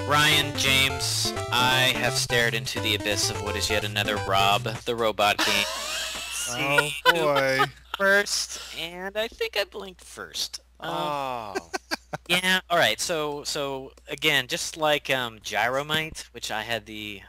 Ryan, James, I have stared into the abyss of what is yet another Rob the Robot game. Oh See boy. first, and I think I blinked first. Oh. Yeah. All right. So again, just like Gyromite, which I had the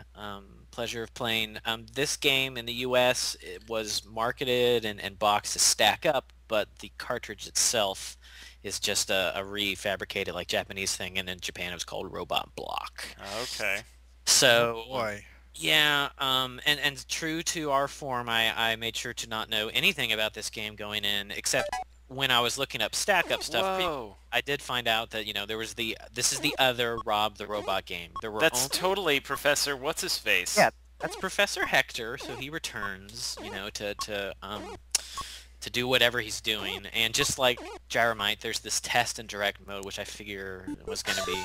pleasure of playing, this game in the U.S. it was marketed and boxed to stack up, but the cartridge itself is just a refabricated like Japanese thing, and in Japan it was called Robot Block. Okay. So Boy. yeah, and true to our form, I made sure to not know anything about this game going in, except when I was looking up stack up stuff. Whoa. I did find out that there was this is the other Rob the Robot game. There were That's only, totally Professor What's-His-Face. yeah, that's Professor Hector, so he returns, to do whatever he's doing, and just like Gyromite, there's this test and direct mode, which I figure was going to be,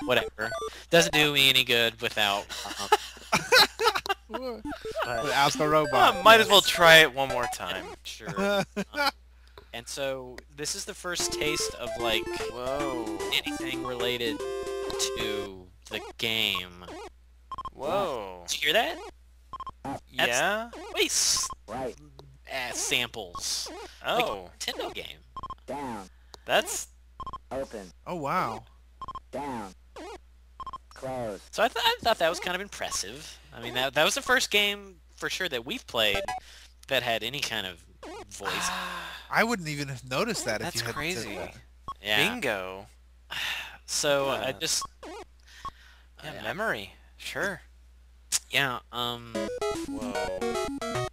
whatever. Doesn't do me any good without. But, Ask the robot. Might as well try it one more time. sure. And so this is the first taste of like Whoa. anything related to the game. Whoa. Did you hear that? Yeah? Wait, samples. Like Oh. Nintendo game. Down. That's... Open. Oh wow. Down. Close. So I thought that was kind of impressive. I mean, that was the first game for sure that we've played that had any kind of voice. I wouldn't even have noticed that if That's you hadn't said crazy. that. Yeah. Bingo. So I Yeah. just Yeah, memory. Sure. yeah, Whoa.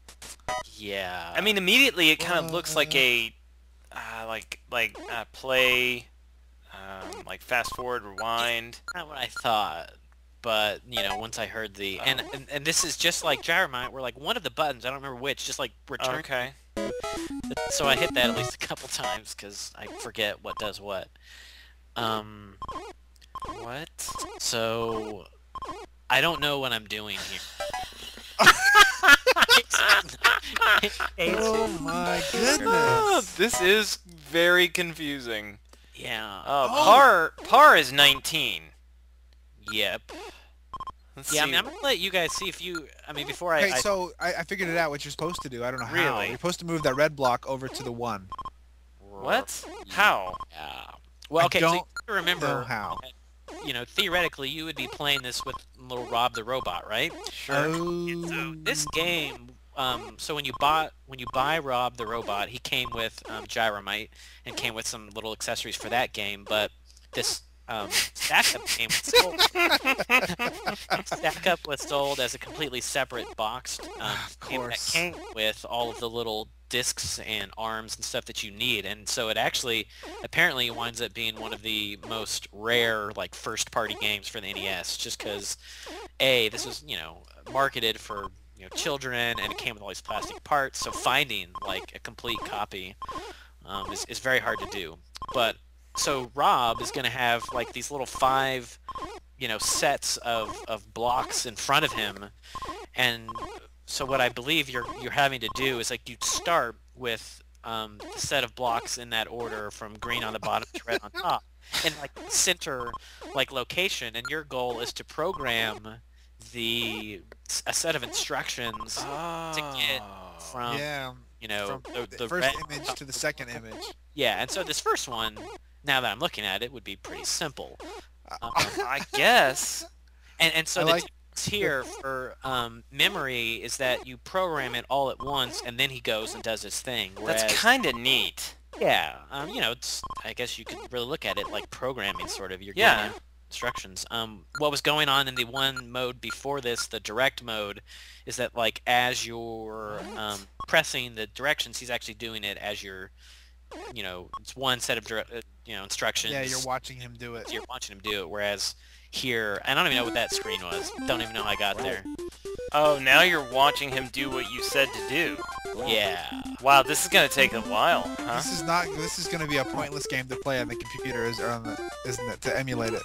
yeah. I mean, immediately it kind of looks like a... play... like fast forward, rewind. Not what I thought, but once I heard the and this is just like Gyromite, where like one of the buttons, I don't remember which, just like return. Okay. So I hit that at least a couple times because I forget what does what. What? So I don't know what I'm doing here. Oh my Ah, goodness. this is very confusing. Yeah. Par is 19. Yep. Let's Yeah. I see. mean, I'm gonna let you guys see if you. I mean, before Okay, I so I figured it out what you're supposed to do. I don't know how. Really? You're supposed to move that red block over to the 1. What? How? Yeah. Well, I okay. So you don't have to remember know how. theoretically, you would be playing this with little Rob the Robot, right? Sure. Oh. So this game, so when you buy Rob the Robot, he came with Gyromite and came with some little accessories for that game. But this Stack Up game was sold. Stack Up was sold as a completely separate boxed game that course. came with all of the little discs and arms and stuff that you need, and so it actually apparently winds up being one of the most rare like first party games for the NES, just because this was marketed for children, and it came with all these plastic parts, so finding like a complete copy is very hard to do. But so Rob is going to have like these little 5 sets of blocks in front of him, and so what I believe you're having to do is like you start with the set of blocks in that order from green on the bottom to red on top, in like center like location, and your goal is to program a set of instructions to get from Yeah. the The first red, image to the second image. yeah, and so this first one, now that I'm looking at it, would be pretty simple. I guess. And so I the like- difference here for memory is that you program it all at once, and then he goes and does his thing. Whereas, That's kind of neat. yeah, it's, I guess you could really look at it like programming, sort of. You're Yeah. giving instructions. What was going on in the one mode before this, the direct mode, is that like as you're pressing the directions, he's actually doing it as you're, it's one set of instructions. Yeah, you're watching him do it. You're watching him do it, whereas here, I don't even know what that screen was. Don't even know how I got there. Oh, now you're watching him do what you said to do. Yeah. Wow, this is gonna take a while, huh? This is going to be a pointless game to play on the computer, isn't it? To emulate it.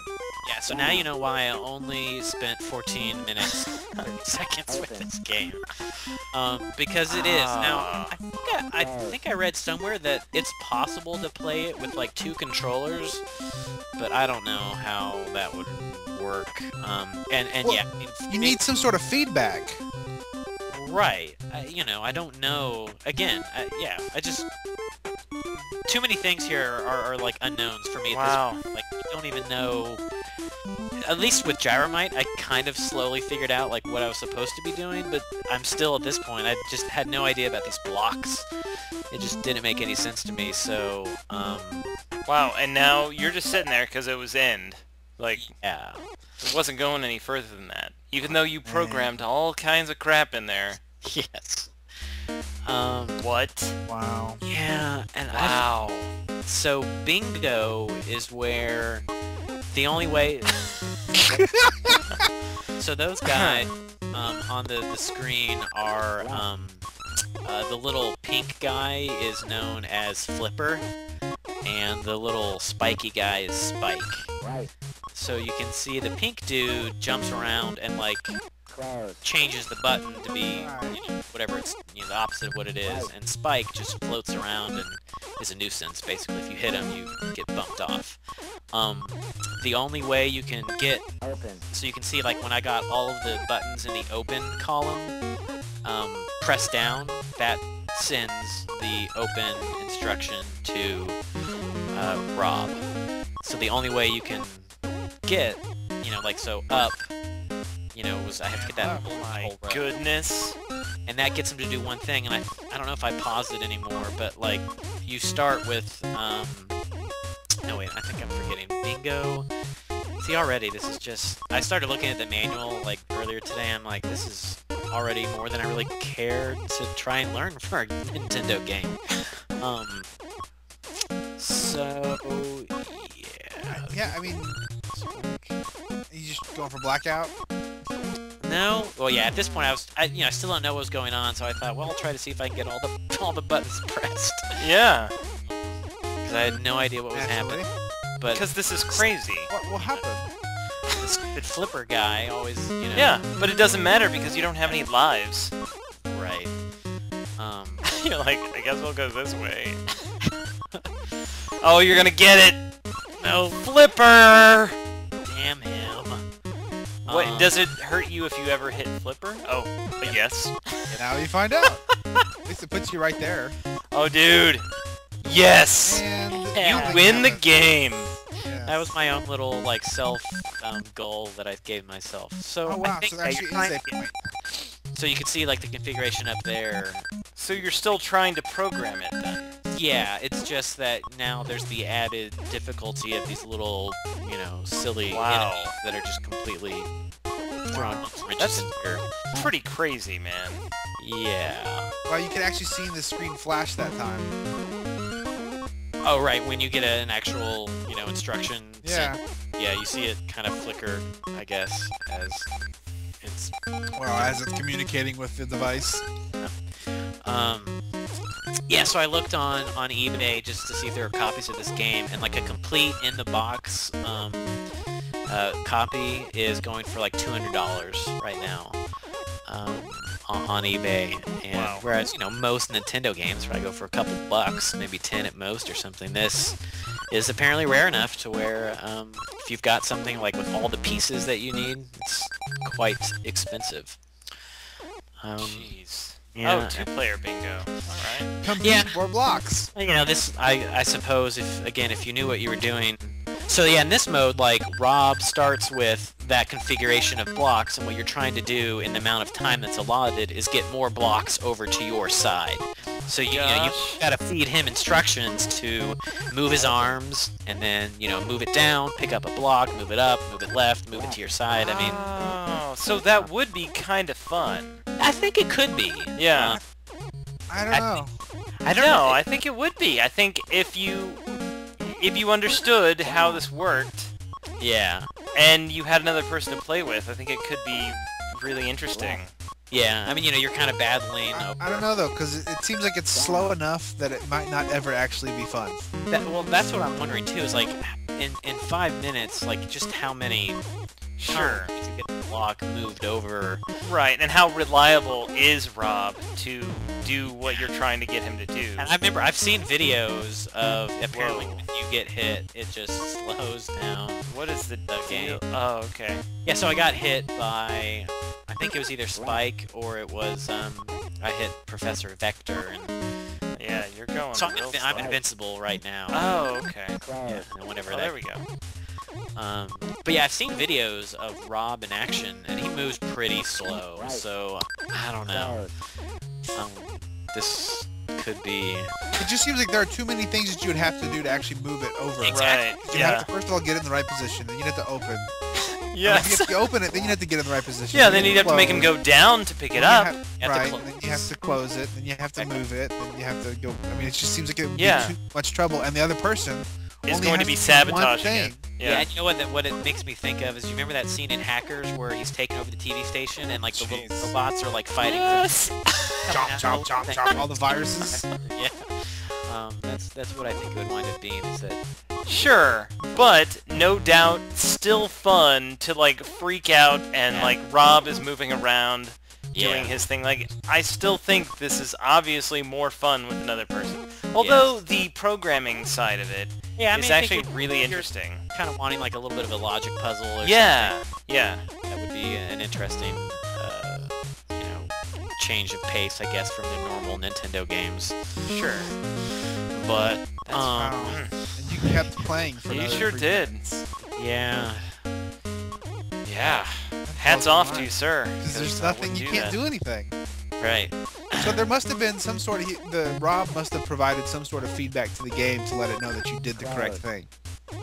Yeah, so now you know why I only spent 14 minutes 30 seconds with this game. Because it is. Now, I think I read somewhere that it's possible to play it with like 2 controllers, but I don't know how that would work. And Well, yeah, You need some sort of feedback. right. You know, I don't know. Again, yeah, I just... Too many things here are like unknowns for me at Wow. this point. Like, you don't even know... At least with Gyromite, I kind of slowly figured out like what I was supposed to be doing, but I'm still at this point. I just had no idea about these blocks. It just didn't make any sense to me, so, Wow, and now you're just sitting there because it was end. Like, yeah. it wasn't going any further than that. Even though you programmed all kinds of crap in there. Yes. What? Wow. Yeah, and Wow. so bingo is where the only way... So those guys on the screen are the little pink guy is known as Flipper, and the little spiky guy is Spike. Right. So you can see the pink dude jumps around and like Close. changes the button to be whatever it's the opposite of what it is, and Spike just floats around and is a nuisance. Basically, if you hit him, you get bumped off. The only way you can get Open. so you can see like when I got all of the buttons in the open column, press down, that sends the open instruction to Rob. So the only way you can get, like so up, was I have to get that Oh whole row. Goodness. And that gets him to do one thing, and I don't know if I paused it anymore, but like you start with no wait, I think I'm forgetting bingo. See, already this is just I started looking at the manual like earlier today. I'm like, this is already more than I really cared to try and learn for a Nintendo game. So yeah. Yeah, I mean, you just going for blackout? No. Well, yeah. At this point, I still don't know what was going on, so I thought, well, I'll try to see if I can get all the buttons pressed, Yeah. because I had no idea what was Naturally. happening. But Because this is crazy. What happened? the stupid Flipper guy always, Yeah, but it doesn't matter because you don't have any lives. right. You're like, I guess we'll go this way. Oh, you're gonna get it! No, Flipper! Damn him. What, does it hurt you if you ever hit Flipper? Oh, yes. Now you find out. At least it puts you right there. Oh, dude. Yes! And Yeah. You win the game! Yeah. That was my own little like self goal that I gave myself. So Oh wow, I think so that actually is a point. so you can see like the configuration up there. So you're still trying to program it then? Yeah, it's just that now there's the added difficulty of these little, silly Wow. enemies that are just completely throwing wrenches That's- into your... Pretty crazy, man. Yeah. Well, you can actually see the screen flash that time. Oh, right, when you get an actual, instruction Yeah. sent. Yeah, you see it kind of flicker, I guess, as it's... Well, as it's communicating with the device. Yeah, so I looked on eBay just to see if there were copies of this game, and like a complete in-the-box copy is going for like $200 right now on eBay. And Wow. whereas, most Nintendo games probably go for a couple bucks, maybe 10 at most or something, this is apparently rare enough to where if you've got something like with all the pieces that you need, it's quite expensive. Jeez. Yeah, Oh, two-player bingo. Alright. Compete Yeah. for blocks. this, I suppose, if you knew what you were doing. So yeah, in this mode, like, Rob starts with that configuration of blocks, and what you're trying to do in the amount of time that's allotted is get more blocks over to your side. So you Gosh. gotta feed him instructions to move his arms, and then, move it down, pick up a block, move it up, move it left, move it to your side. I mean, Oh, so that would be kind of fun. I think it could be. Yeah. I don't I know. I don't know. I think it would be. I think if you understood how this worked Yeah. and you had another person to play with, I think it could be really interesting. Yeah, I mean, you're kind of battling over... I don't know though, because it seems like it's slow enough that it might not ever actually be fun. Well, that's what I'm wondering too. Is like, in 5 minutes, like, just how many Sure. times you get the block moved over. Right, and how reliable is Rob to do what you're trying to get him to do? And I remember I've seen videos of apparently Whoa. when you get hit, it just slows down What is the game. Oh, okay. Yeah, so I got hit by, I think it was either Spike or it was, I hit Professor Vector, and Yeah, you're going so real I'm slow. invincible right now. Oh, okay. Yeah, Closed. and whenever Oh, that there we go. But yeah, I've seen videos of Rob in action, and he moves pretty slow, so I don't know. Closed. This could be... It just seems like there are too many things that you would have to do to actually move it over. Exactly. Right, You yeah. have to first of all get it in the right position, then you have to open. Yes. If you open it, then you have to get in the right position. Yeah, then you'd have to make him close. go down to pick it Then you up. have- You have to right, clo- and then you have to close it, then you have to move it, then you have to go... I mean, it just seems like it would Yeah. be too much trouble, and the other person Is only going to has be do sabotaging one thing. it. Yeah, Yeah. and you know what it makes me think of is, you remember that scene in Hackers where he's taking over the TV station and, like, the little Jeez. robots are, like, fighting... Yes. Chomp, chomp, chomp, chomp, all the viruses. Yeah. That's what I think it would wind up being, is that... Sure, but no doubt still fun to like freak out and Yeah. like Rob is moving around Yeah. doing his thing. Like I still think this is obviously more fun with another person. Although the programming side of it Yeah, I is mean, I actually think really you're interesting. kind of wanting, like, a little bit of a logic puzzle or Yeah, yeah. something. That would be an interesting, change of pace, I guess, from the normal Nintendo games. Sure. But, Wow. And you kept playing for You another sure 3 did. minutes. yeah. Yeah. That Hats blows off my to you, mind. sir. Because there's 'cause I nothing, wouldn't you do can't that. do anything. Right. So there must have been some sort of, Rob must have provided some sort of feedback to the game to let it know that you did the correct thing.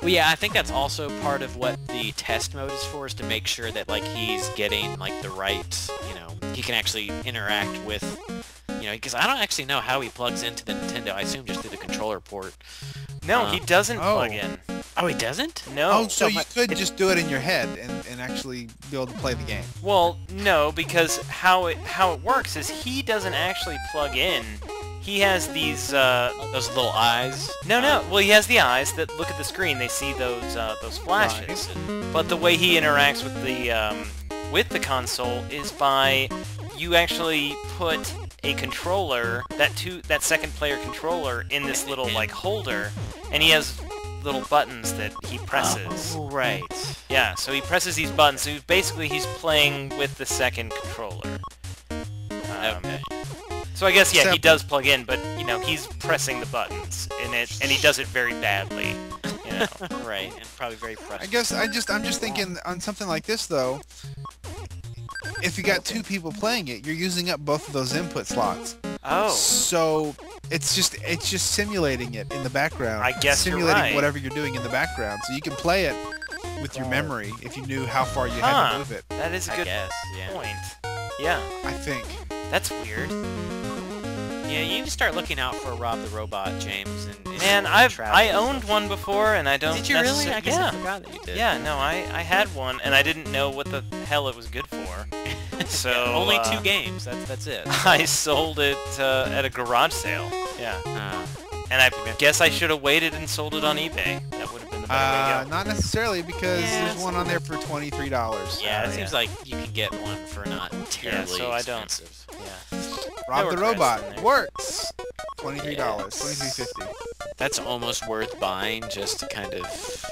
Well, yeah, I think that's also part of what the test mode is for, is to make sure that, like, he's getting, like, the right, he can actually interact with, because I don't actually know how he plugs into the Nintendo. I assume just through the controller port. No, he doesn't Oh. plug in. Oh, he doesn't? No. Oh, so you but could just do it in your head and actually be able to play the game. Well, no, because how it works is he doesn't actually plug in. He has these Those little eyes? no. Well, he has the eyes that look at the screen. They see those flashes. But the way he interacts with the console is by you actually put a controller, that second player controller, in this little like holder, and he has little buttons that he presses. Oh, right. Yeah, so he presses these buttons. So basically, he's playing with the second controller. Okay. So I guess, yeah, he Except- does plug in, but, he's pressing the buttons in it, and he does it very badly, Right, and probably very frustrating. I guess I'm just thinking on something like this though. If you got 2 people playing it, you're using up both of those input slots. Oh, So it's just simulating it in the background. I guess you're simulating right. whatever you're doing in the background, so you can play it with your memory if you knew how far you had Huh. to move it. that is a I good guess, yeah. point. Yeah, I think. that's weird. Yeah, you need to start looking out for Rob the Robot, James. And Man, your I travels. owned one before, and I don't Did you really? I guess yeah. I forgot that you did. Yeah, no, I had one, and I didn't know what the hell it was good for. So Yeah, only 2 games. That's it. I sold it at a garage sale. Yeah, and I guess I should have waited and sold it on eBay. That would have been the better way to go. Not necessarily, because Yeah, there's one on there for $23. Yeah, it yeah. seems like you can get one for not terribly so I don't. expensive. Yeah, Rob There the were credits Robot in there. works. $23, Yes. $23.50. That's almost worth buying just to kind of...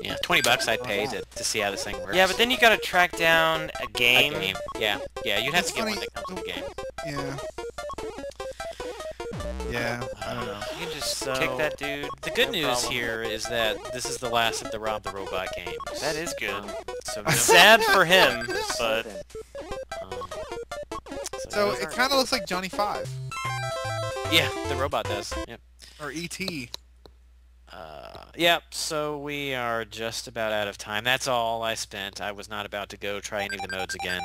Yeah, $20 I'd pay to see how this thing works. yeah, but then you gotta track down a A game. game. Yeah, you'd have It's to get one funny, that comes with the game. Yeah. Yeah, I don't know. You can just So, kick that dude. The good no news problem. here is that this is the last of the Rob the Robot games. That is good. So, Sad for him, but Open. um, So those it are- kind of looks like Johnny 5 Yeah, the robot does. Yep. or E.T. Yep, so we are just about out of time. That's all I spent. I was not about to go try any of the modes again.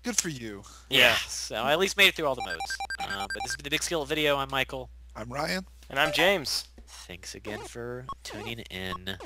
Good for you. Yeah. So I at least made it through all the modes. But this has been the Big Skill video. I'm Michael. I'm Ryan. and I'm James. Thanks again for tuning in.